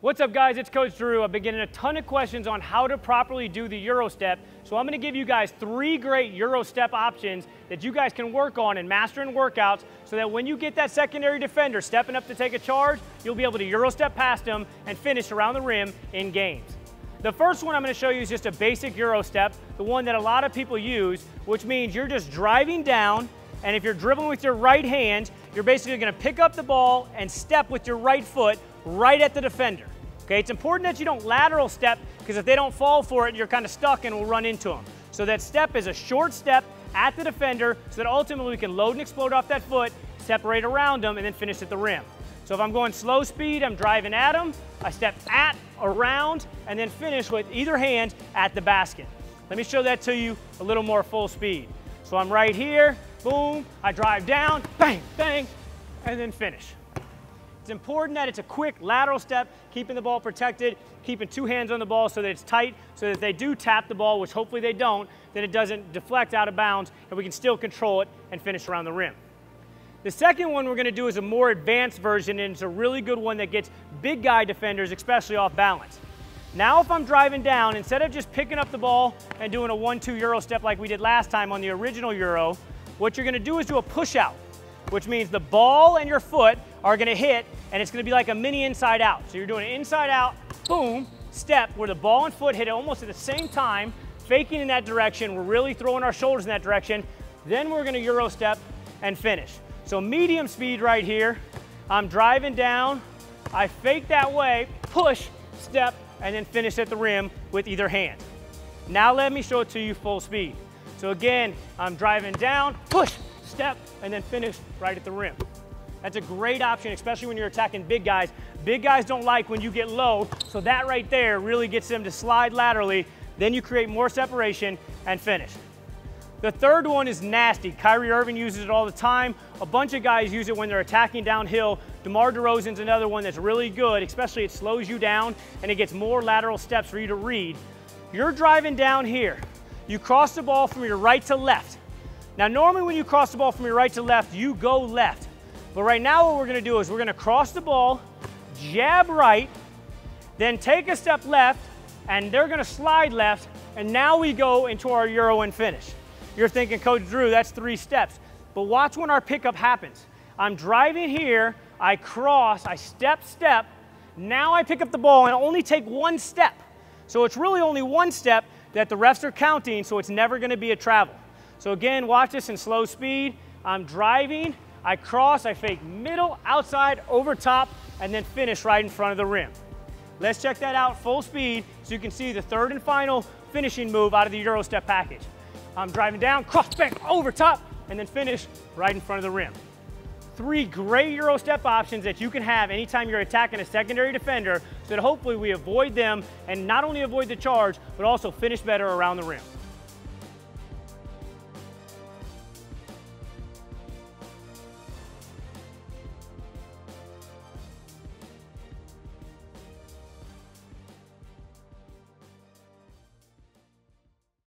What's up, guys? It's Coach Drew. I've been getting a ton of questions on how to properly do the Euro step, so I'm going to give you guys 3 great Euro step options that you guys can work on and master in workouts so that when you get that secondary defender stepping up to take a charge, you'll be able to Euro step past them and finish around the rim in games. The first one I'm going to show you is just a basic Euro step, the one that a lot of people use, which means you're just driving down, and if you're dribbling with your right hand, you're basically going to pick up the ball and step with your right foot right at the defender. Okay, it's important that you don't lateral step because if they don't fall for it, you're kind of stuck and will run into them. So that step is a short step at the defender so that ultimately we can load and explode off that foot, separate around them, and then finish at the rim. So if I'm going slow speed, I'm driving at them, I step at, around, and then finish with either hand at the basket. Let me show that to you a little more full speed. So I'm right here, boom, I drive down, bang, bang, and then finish. It's important that it's a quick lateral step, keeping the ball protected, keeping 2 hands on the ball so that it's tight, so that if they do tap the ball, which hopefully they don't, then it doesn't deflect out of bounds and we can still control it and finish around the rim. The second one we're going to do is a more advanced version, and it's a really good one that gets big guy defenders, especially off balance. Now if I'm driving down, instead of just picking up the ball and doing a 1-2 Euro step like we did last time on the original Euro, what you're going to do is do a push out, which means the ball and your foot are going to hit, and it's going to be like a mini inside out. So you're doing an inside out, boom, step where the ball and foot hit almost at the same time, faking in that direction. We're really throwing our shoulders in that direction. Then we're going to Euro step and finish. So medium speed right here. I'm driving down, I fake that way, push, step, and then finish at the rim with either hand. Now let me show it to you full speed. So again, I'm driving down, push, step, and then finish right at the rim. That's a great option, especially when you're attacking big guys. Big guys don't like when you get low, so that right there really gets them to slide laterally. Then you create more separation and finish. The third one is nasty. Kyrie Irving uses it all the time. A bunch of guys use it when they're attacking downhill. DeMar DeRozan's another one that's really good, especially it slows you down and it gets more lateral steps for you to read. You're driving down here. You cross the ball from your right to left. Now normally when you cross the ball from your right to left, you go left. But right now what we're going to do is we're going to cross the ball, jab right, then take a step left, and they're going to slide left, and now we go into our Euro and finish. You're thinking, Coach Drew, that's 3 steps. But watch when our pickup happens. I'm driving here, I cross, I step, step, now I pick up the ball and only take 1 step. So it's really only 1 step that the refs are counting, so it's never going to be a travel. So again, watch this in slow speed. I'm driving, I cross, I fake middle, outside, over top, and then finish right in front of the rim. Let's check that out full speed so you can see the third and final finishing move out of the Euro step package. I'm driving down, cross, bang, over top, and then finish right in front of the rim. 3 great Euro step options that you can have anytime you're attacking a secondary defender so that hopefully we avoid them and not only avoid the charge, but also finish better around the rim.